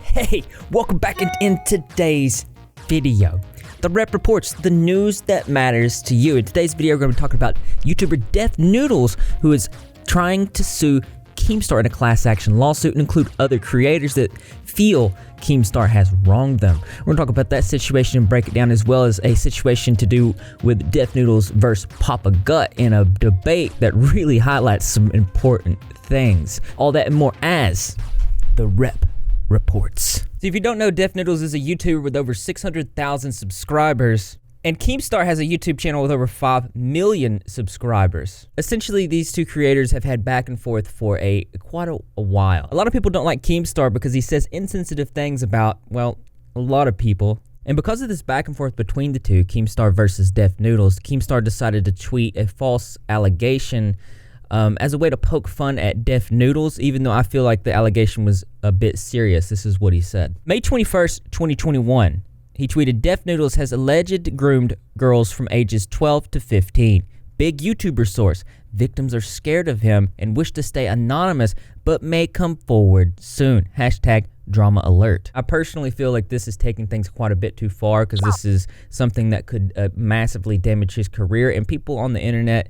Hey, welcome back in today's video. The Rep reports the news that matters to you. In today's video, we're going to be talking about YouTuber Def Noodles, who is trying to sue Keemstar in a class action lawsuit and include other creators that feel Keemstar has wronged them. We're going to talk about that situation and break it down, as well as a situation to do with Def Noodles versus Papa Gut in a debate that really highlights some important things. All that and more as The Rep reports. So if you don't know, Def Noodles is a YouTuber with over 600,000 subscribers, and Keemstar has a YouTube channel with over 5 million subscribers. Essentially, these two creators have had back and forth for quite a while. A lot of people don't like Keemstar because he says insensitive things about, well, a lot of people. And because of this back and forth between the two, Keemstar versus Def Noodles, Keemstar decided to tweet a false allegation as a way to poke fun at Def Noodles, even though I feel like the allegation was a bit serious. This is what he said. May 21st, 2021, he tweeted, Def Noodles has alleged groomed girls from ages 12 to 15. Big YouTuber source. Victims are scared of him and wish to stay anonymous, but may come forward soon. Hashtag drama alert. I personally feel like this is taking things quite a bit too far, because this is something that could massively damage his career, and people on the internet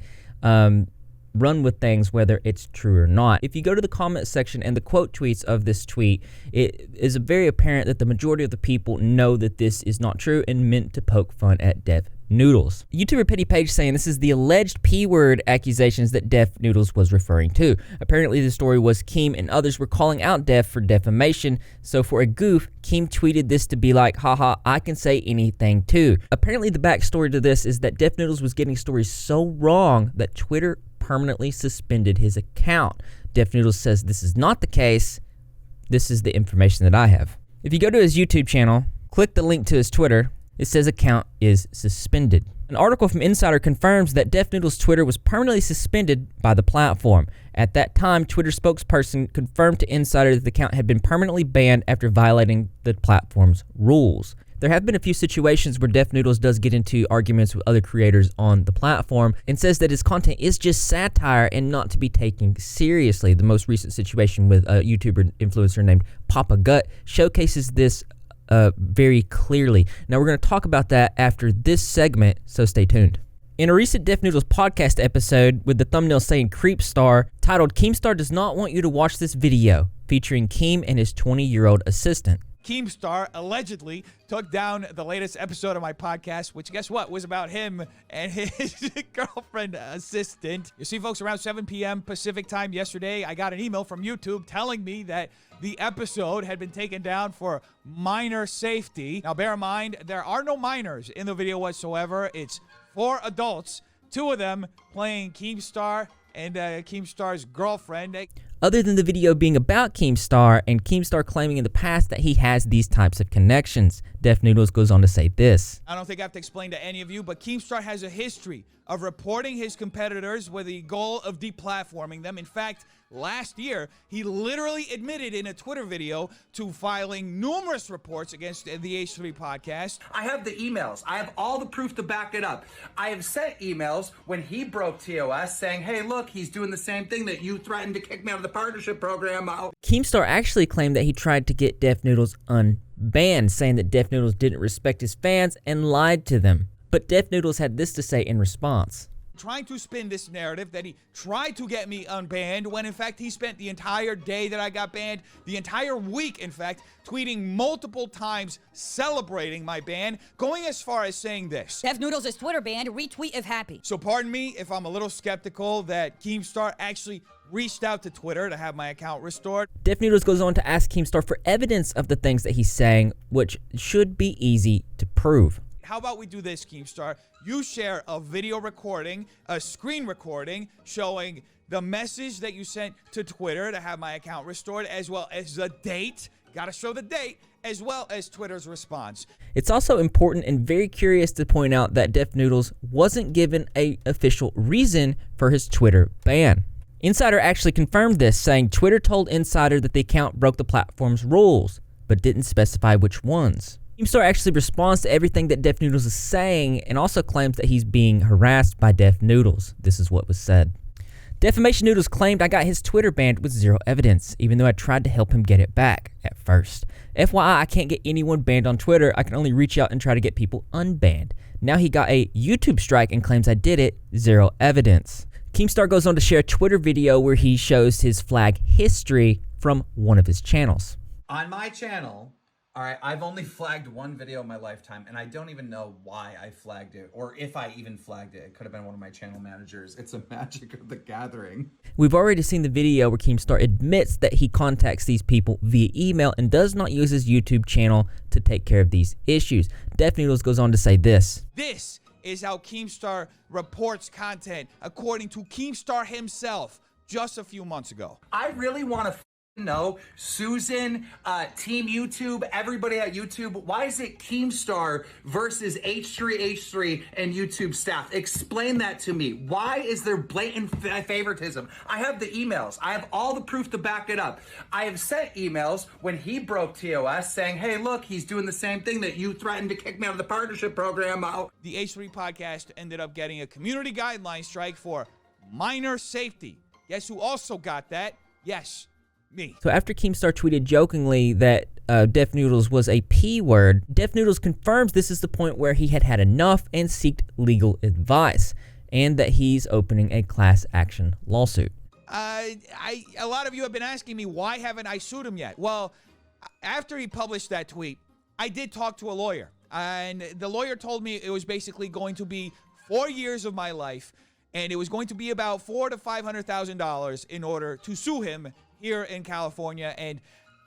run with things whether it's true or not. If you go to the comment section and the quote tweets of this tweet, it is very apparent that the majority of the people know that this is not true and meant to poke fun at Def Noodles. YouTuber Petty Page saying this is the alleged P-word accusations that Def Noodles was referring to. Apparently the story was Keem and others were calling out Def for defamation, so for a goof, Keem tweeted this to be like, haha, I can say anything too. Apparently the backstory to this is that Def Noodles was getting stories so wrong that Twitter permanently suspended his account. Def Noodles says this is not the case. This is the information that I have. If you go to his YouTube channel, click the link to his Twitter, it says account is suspended. An article from Insider confirms that Def Noodles' Twitter was permanently suspended by the platform. At that time, Twitter spokesperson confirmed to Insider that the account had been permanently banned after violating the platform's rules. There have been a few situations where Def Noodles does get into arguments with other creators on the platform and says that his content is just satire and not to be taken seriously. The most recent situation with a YouTuber influencer named Papa Gut showcases this very clearly. Now we're going to talk about that after this segment, so stay tuned. In a recent Def Noodles podcast episode with the thumbnail saying Creepstar, titled Keemstar Does Not Want You to Watch This Video, featuring Keem and his 20-year-old assistant. Keemstar allegedly took down the latest episode of my podcast, which guess what, was about him and his girlfriend assistant. You see, folks, around 7 p.m. Pacific time yesterday, I got an email from YouTube telling me that the episode had been taken down for minor safety. Now, bear in mind, there are no minors in the video whatsoever. It's 4 adults, 2 of them playing Keemstar and Keemstar's girlfriend. Other than the video being about Keemstar and Keemstar claiming in the past that he has these types of connections, Def Noodles goes on to say this. I don't think I have to explain to any of you, but Keemstar has a history of reporting his competitors with the goal of deplatforming them. In fact, last year, he literally admitted in a Twitter video to filing numerous reports against the H3 podcast. I have the emails. I have all the proof to back it up. I have sent emails when he broke TOS saying, hey, look, he's doing the same thing that you threatened to kick me out of the partnership program. Keemstar actually claimed that he tried to get Def Noodles unbanned, saying that Def Noodles didn't respect his fans and lied to them. But Def Noodles had this to say in response. Trying to spin this narrative that he tried to get me unbanned when in fact he spent the entire day that I got banned, the entire week in fact, tweeting multiple times celebrating my ban, going as far as saying this. Def Noodles is Twitter banned, retweet if happy. So pardon me if I'm a little skeptical that Keemstar actually reached out to Twitter to have my account restored. Def Noodles goes on to ask Keemstar for evidence of the things that he's saying, which should be easy to prove. How about we do this, Keemstar? You share a video recording, a screen recording, showing the message that you sent to Twitter to have my account restored, as well as the date. Got to show the date, as well as Twitter's response. It's also important and very curious to point out that Def Noodles wasn't given an official reason for his Twitter ban. Insider actually confirmed this, saying Twitter told Insider that the account broke the platform's rules, but didn't specify which ones. Keemstar actually responds to everything that Def Noodles is saying and also claims that he's being harassed by Def Noodles. This is what was said. Defamation Noodles claimed I got his Twitter banned with zero evidence, even though I tried to help him get it back at first. FYI, I can't get anyone banned on Twitter. I can only reach out and try to get people unbanned. Now he got a YouTube strike and claims I did it, zero evidence. Keemstar goes on to share a Twitter video where he shows his flag history from one of his channels. On my channel, all right, I've only flagged one video in my lifetime, and I don't even know why I flagged it, or if I even flagged it. It could have been one of my channel managers. It's a Magic of the Gathering. We've already seen the video where Keemstar admits that he contacts these people via email and does not use his YouTube channel to take care of these issues. Def Noodles goes on to say this. This is how Keemstar reports content, according to Keemstar himself just a few months ago. I really want to know, Susan, Team YouTube, everybody at YouTube, why is it Keemstar versus H3H3 and YouTube staff? Explain that to me. Why is there blatant favoritism? I have the emails. I have all the proof to back it up. I have sent emails when he broke TOS saying, hey, look, he's doing the same thing that you threatened to kick me out of the partnership program out. The H3 podcast ended up getting a community guideline strike for minor safety. Guess who also got that? Yes, me. So after Keemstar tweeted jokingly that Def Noodles was a P word, Def Noodles confirms this is the point where he had had enough and sought legal advice, and that he's opening a class action lawsuit. A lot of you have been asking me, why haven't I sued him yet? Well, after he published that tweet, I did talk to a lawyer, and the lawyer told me it was basically going to be 4 years of my life, and it was going to be about $400,000 to $500,000 in order to sue him here in California, and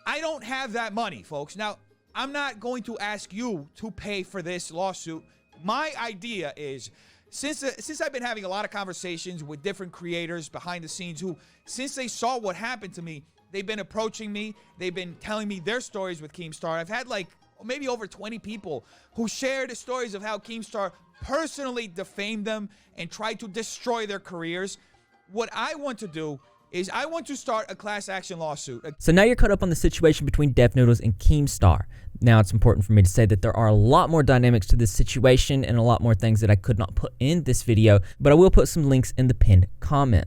I don't have that money, folks. Now, I'm not going to ask you to pay for this lawsuit. My idea is, since I've been having a lot of conversations with different creators behind the scenes who, since they saw what happened to me, they've been approaching me, they've been telling me their stories with Keemstar. I've had like maybe over 20 people who shared stories of how Keemstar personally defamed them and tried to destroy their careers. What I want to do is I want to start a class action lawsuit. So now you're caught up on the situation between Def Noodles and Keemstar. Now it's important for me to say that there are a lot more dynamics to this situation and a lot more things that I could not put in this video, but I will put some links in the pinned comment.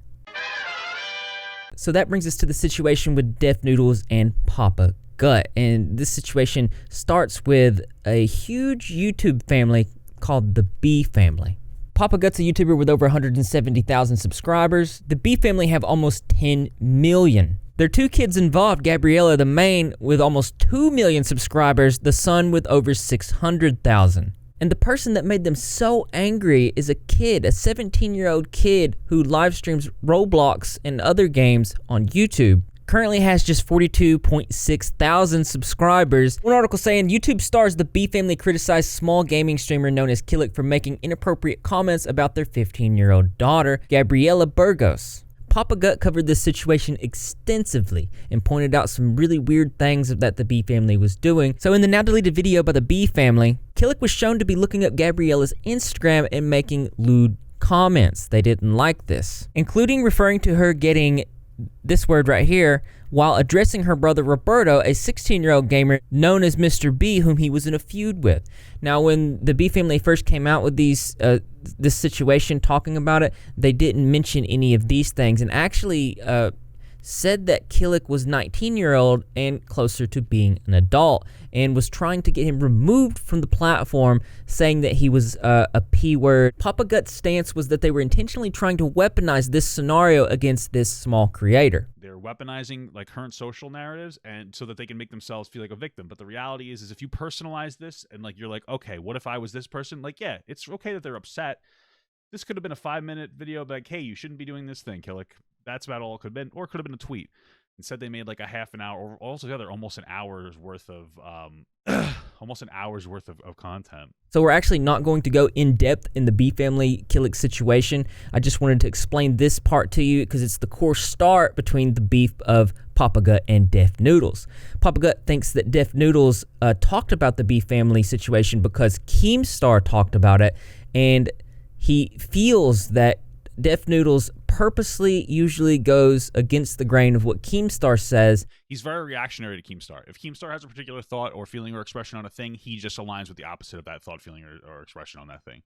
So that brings us to the situation with Def Noodles and Papa Gut. And this situation starts with a huge YouTube family called the B family. Papa Gut's a YouTuber with over 170,000 subscribers. The B family have almost 10 million. There are two kids involved, Gabriella, the main, with almost 2 million subscribers, the son with over 600,000. And the person that made them so angry is a kid, a 17-year-old kid who live streams Roblox and other games on YouTube. Currently has just 42.6 thousand subscribers. One article saying YouTube stars the B family criticized small gaming streamer known as Killick for making inappropriate comments about their 15-year-old daughter, Gabriella Burgos. Papa Gut covered this situation extensively and pointed out some really weird things that the B family was doing. So in the now deleted video by the B family, Killick was shown to be looking up Gabriella's Instagram and making lewd comments. They didn't like this, including referring to her getting this word right here while addressing her brother Roberto, a 16-year-old gamer known as Mr. B, whom he was in a feud with. Now, when the B family first came out with this situation, talking about it, they didn't mention any of these things and actually said that Killick was 19-year-old and closer to being an adult, and was trying to get him removed from the platform, saying that he was a P-word. Papa Gut's stance was that they were intentionally trying to weaponize this scenario against this small creator. They're weaponizing like current social narratives and so that they can make themselves feel like a victim. But the reality is if you personalize this and like you're like, okay, what if I was this person? Like, yeah, it's okay that they're upset. This could have been a 5-minute video like, hey, you shouldn't be doing this thing, Killick. That's about all it could have been, or it could have been a tweet. Instead, they made like a half an hour, or altogether almost an hour's worth of content. So we're actually not going to go in depth in the B family Killick situation. I just wanted to explain this part to you because it's the core start between the beef of Papa Gut and Def Noodles. Papa Gut thinks that Def Noodles talked about the B family situation because Keemstar talked about it, and he feels that Def Noodles purposely usually goes against the grain of what Keemstar says. He's very reactionary to Keemstar. If Keemstar has a particular thought or feeling or expression on a thing, he just aligns with the opposite of that thought, feeling, or expression on that thing.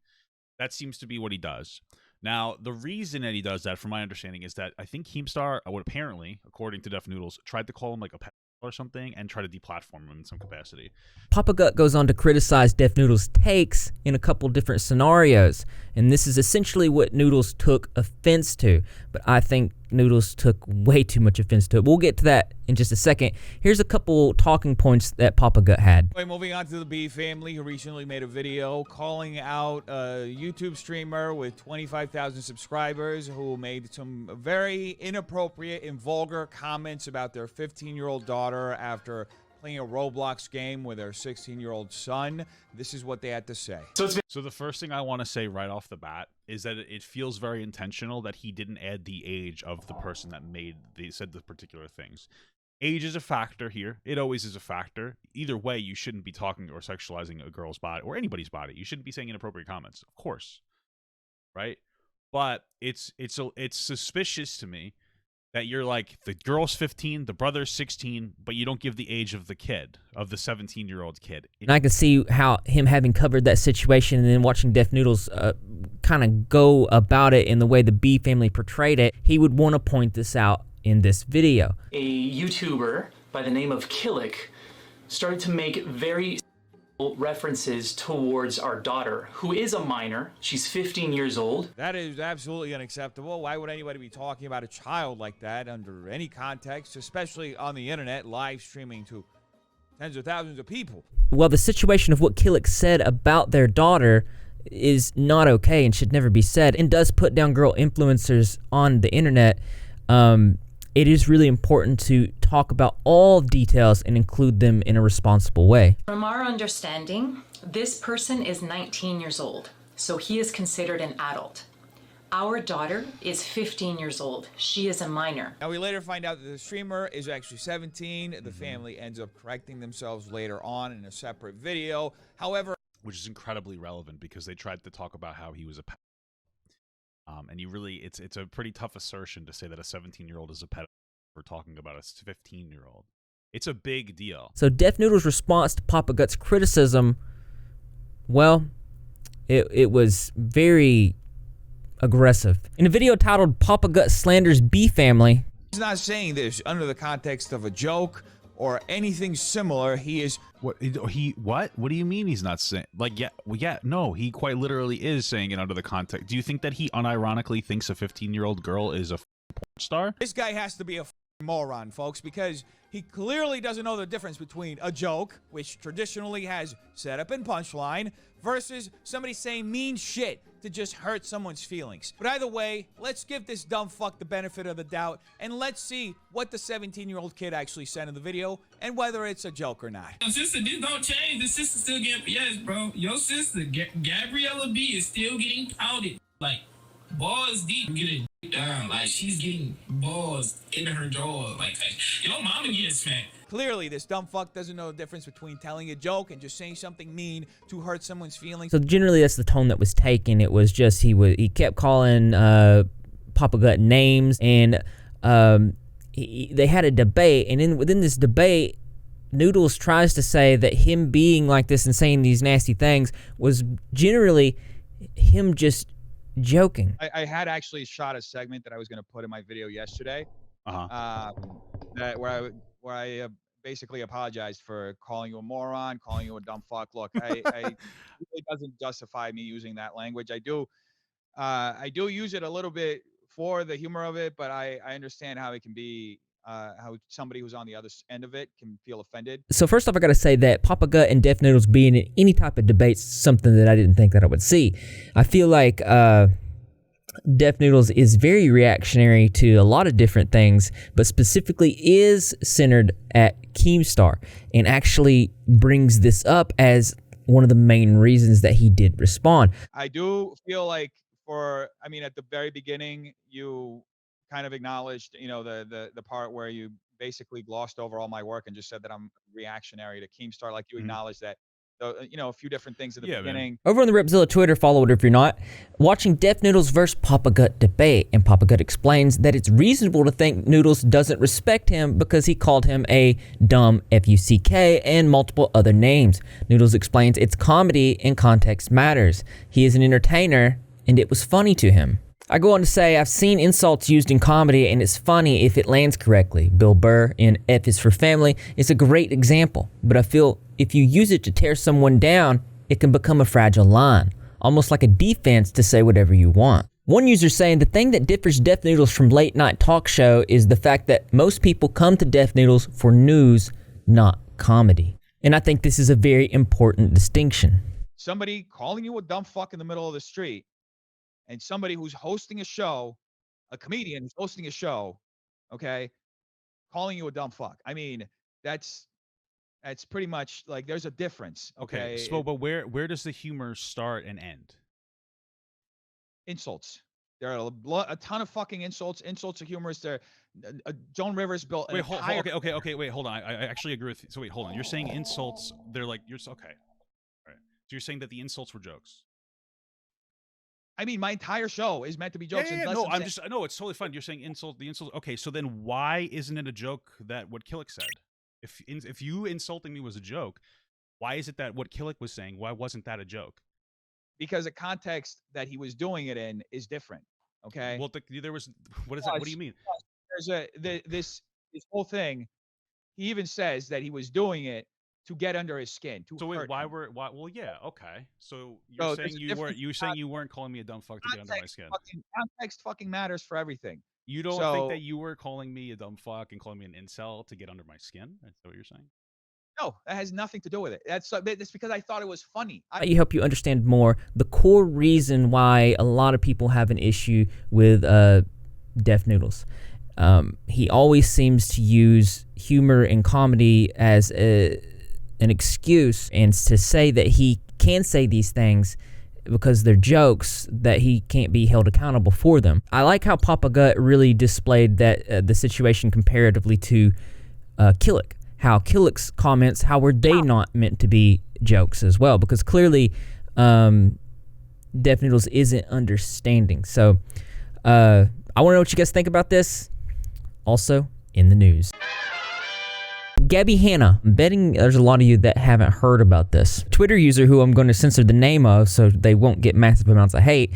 That seems to be what he does. Now, the reason that he does that, from my understanding, is that I think Keemstar would apparently, according to Def Noodles, tried to call him like a pedophile or something and try to deplatform him in some capacity. Papa Gut goes on to criticize Def Noodles' takes in a couple different scenarios, and this is essentially what Noodles took offense to, but I think Noodles took way too much offense to it. We'll get to that in just a second. Here's a couple talking points that Papa Gut had. Moving on to the B family, who recently made a video calling out a YouTube streamer with 25,000 subscribers who made some very inappropriate and vulgar comments about their 15-year-old daughter after playing a Roblox game with their 16-year-old son. This is what they had to say. So the first thing I want to say right off the bat is that it feels very intentional that he didn't add the age of the person that said the particular things. Age is a factor here. It always is a factor. Either way, you shouldn't be talking or sexualizing a girl's body or anybody's body. You shouldn't be saying inappropriate comments, of course, right? But it's suspicious to me that you're like, the girl's 15, the brother's 16, but you don't give the age of the kid, of the 17-year-old kid. And I can see how him having covered that situation and then watching Def Noodles kind of go about it in the way the B family portrayed it, he would want to point this out in this video. A YouTuber by the name of Killick started to make very references towards our daughter, who is a minor. She's 15 years old. That is absolutely unacceptable. Why would anybody be talking about a child like that under any context, especially on the internet, live streaming to tens of thousands of people? Well, the situation of what Killick said about their daughter is not okay and should never be said, and does put down girl influencers on the internet. It is really important to talk about all details and include them in a responsible way. From our understanding, this person is 19 years old, so he is considered an adult. Our daughter is 15 years old. She is a minor. Now, we later find out that the streamer is actually 17. The family ends up correcting themselves later on in a separate video. However, which is incredibly relevant because they tried to talk about how he was a and you really, it's a pretty tough assertion to say that a 17-year-old is a pedophile for talking about a 15-year-old. It's a big deal. So Def Noodles' response to Papa Gut's criticism, well, it was very aggressive. In a video titled Papa Gut Slanders B Family, he's not saying this under the context of a joke or anything similar. He is what do you mean he's not saying, like, no, he quite literally is saying it under the context. Do you think that he unironically thinks a 15-year-old girl is a porn star? This guy has to be a moron, folks, because he clearly doesn't know the difference between a joke, which traditionally has setup and punchline, versus somebody saying mean shit to just hurt someone's feelings. But either way, let's give this dumb fuck the benefit of the doubt, and let's see what the 17-year-old kid actually said in the video, and whether it's a joke or not. Yo, sister, this don't change. The sister still getting, yes, bro. Your sister, Gabriella B, is still getting pouted. Like, balls deep, getting down. Like, she's getting balls into her jaw. Like, your mama getting smacked. Clearly, this dumb fuck doesn't know the difference between telling a joke and just saying something mean to hurt someone's feelings. So generally, that's the tone that was taken. It was just he kept calling Papa Gut names, and they had a debate. And within this debate, Noodles tries to say that him being like this and saying these nasty things was generally him just joking. I had actually shot a segment that I was going to put in my video yesterday, where I basically apologized for calling you a moron, calling you a dumb fuck. Look, it doesn't justify me using that language. I do use it a little bit for the humor of it, but I understand how it can be, how somebody who's on the other end of it can feel offended. So first off, I got to say that Papa Gut and Def Noodles being in any type of debate is something that I didn't think that I would see. I feel like Def Noodles is very reactionary to a lot of different things, but specifically is centered at Keemstar and actually brings this up as one of the main reasons that he did respond. I do feel like at the very beginning, you kind of acknowledged, the part where you basically glossed over all my work and just said that I'm reactionary to Keemstar. Like you acknowledged that, a few different things at the beginning. Man. Over on the Repzilla Twitter, follow it if you're not, watching Def Noodles versus Papa Gut debate, and Papa Gut explains that it's reasonable to think Noodles doesn't respect him because he called him a dumb F-U-C-K and multiple other names. Noodles explains it's comedy and context matters. He is an entertainer, and it was funny to him. I go on to say, I've seen insults used in comedy and it's funny if it lands correctly. Bill Burr in F is for Family is a great example, but I feel if you use it to tear someone down, it can become a fragile line, almost like a defense to say whatever you want. One user saying the thing that differs Def Noodles from late night talk show is the fact that most people come to Def Noodles for news, not comedy. And I think this is a very important distinction. Somebody calling you a dumb fuck in the middle of the street, and somebody who's hosting a show, a comedian who's hosting a show, okay, calling you a dumb fuck. I mean, that's pretty much like there's a difference. Okay. So, but where does the humor start and end? Insults. There are a ton of fucking insults. Insults are humorous. There, Joan Rivers built. Wait, okay. Wait, hold on. I actually agree with you. So wait, hold on. You're saying insults? They're like okay. All right. So you're saying that the insults were jokes? I mean, my entire show is meant to be jokes. Yeah, no, no, it's totally fine. You're saying the insult. Okay, so then why isn't it a joke that what Killick said? If you insulting me was a joke, why is it that what Killick was saying, why wasn't that a joke? Because the context that he was doing it in is different. Okay. Well, there was. What is that? What do you mean? There's this whole thing. He even says that he was doing it to get under his skin. To so wait, hurt why him. why? Well, yeah, okay. So you're saying you weren't calling me a dumb fuck to get under my skin. Context fucking matters for everything. You don't think that you were calling me a dumb fuck and calling me an incel to get under my skin? That's what you're saying? No, that has nothing to do with it. That's because I thought it was funny. I hope you understand more the core reason why a lot of people have an issue with Def Noodles. He always seems to use humor and comedy as an excuse, and to say that he can say these things because they're jokes, that he can't be held accountable for them. I like how Papa Gut really displayed that the situation comparatively to Killick. How Killick's comments, how were they not meant to be jokes as well? Because clearly Def Noodles isn't understanding. So I want to know what you guys think about this. Also in the news, Gabbie Hanna. I'm betting there's a lot of you that haven't heard about this. Twitter user, who I'm going to censor the name of so they won't get massive amounts of hate,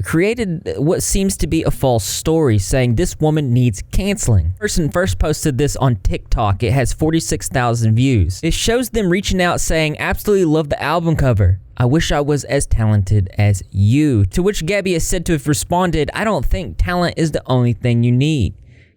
created what seems to be a false story saying this woman needs canceling. Person first posted this on TikTok. It has 46,000 views. It shows them reaching out saying, absolutely love the album cover. I wish I was as talented as you. To which Gabbie is said to have responded, I don't think talent is the only thing you need.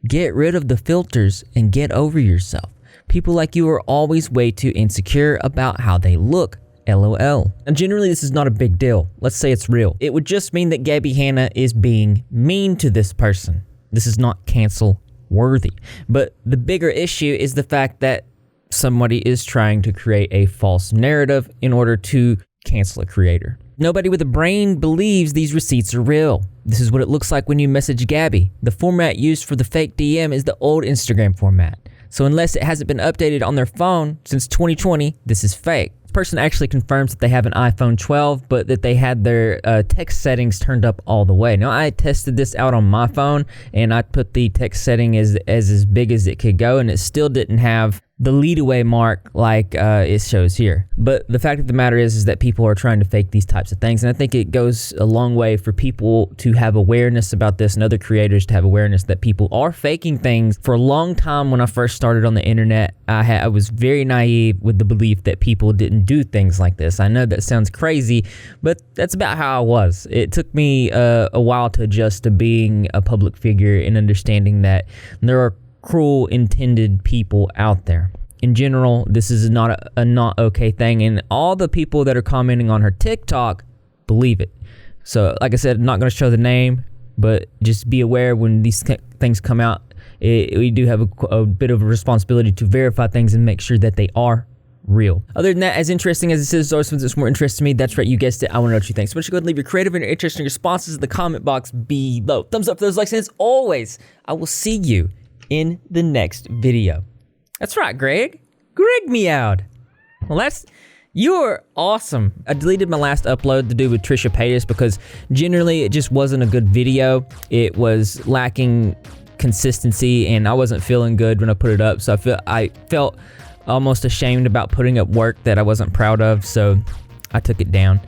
Get rid of the filters and get over yourself. People like you are always way too insecure about how they look. LOL. And generally this is not a big deal. Let's say it's real. It would just mean that Gabbie Hanna is being mean to this person. This is not cancel worthy. But the bigger issue is the fact that somebody is trying to create a false narrative in order to cancel a creator. Nobody with a brain believes these receipts are real. This is what it looks like when you message Gabbie. The format used for the fake DM is the old Instagram format. So unless it hasn't been updated on their phone since 2020, this is fake. This person actually confirms that they have an iPhone 12, but that they had their text settings turned up all the way. Now, I tested this out on my phone, and I put the text setting as big as it could go, and it still didn't have the lead away mark like it shows here. But the fact of the matter is that people are trying to fake these types of things, and I think it goes a long way for people to have awareness about this and other creators to have awareness that people are faking things. For a long time when I first started on the internet, I was very naive with the belief that people didn't do things like this. I know that sounds crazy, but that's about how I was. It took me a while to adjust to being a public figure and understanding that there are cruel intended people out there. In general, this is not a not okay thing, and all the people that are commenting on her TikTok believe it. So like I said, I'm not going to show the name, but just be aware when these things come out, we do have a bit of a responsibility to verify things and make sure that they are real. Other than that, as interesting as this is, or since it's more interest to me, that's right, you guessed it, I want to know what you think. So why don't you go ahead and leave your creative and interesting responses in the comment box below. Thumbs up for those likes, and as always, I will see you in the next video. That's right, Greg meowed. Well, you're awesome. I deleted my last upload to do with Trisha Paytas because generally it just wasn't a good video. It was lacking consistency and I wasn't feeling good when I put it up. So I felt almost ashamed about putting up work that I wasn't proud of. So I took it down.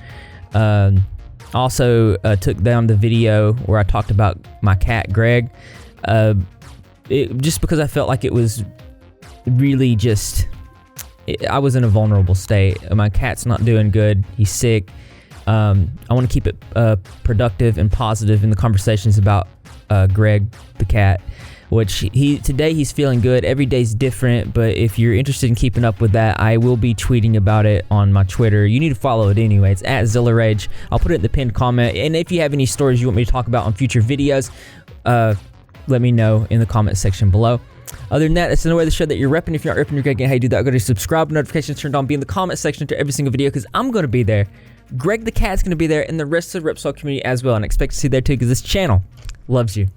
Also took down the video where I talked about my cat Greg, just because I felt like it was really I was in a vulnerable state. My cat's not doing good. He's sick. I want to keep it productive and positive in the conversations about Greg the cat, which today he's feeling good. Every day's different, but if you're interested in keeping up with that, I will be tweeting about it on my Twitter. You need to follow it anyway. It's at ZillaRage. I'll put it in the pinned comment. And if you have any stories you want me to talk about on future videos, let me know in the comment section below. Other than that, it's another way to show that you're repping. If you're not repping, you're Greg. How you do that? Go to subscribe, notifications turned on, be in the comment section to every single video, because I'm going to be there. Greg the cat's going to be there, and the rest of the Repsol community as well, and I expect to see you there too, because this channel loves you.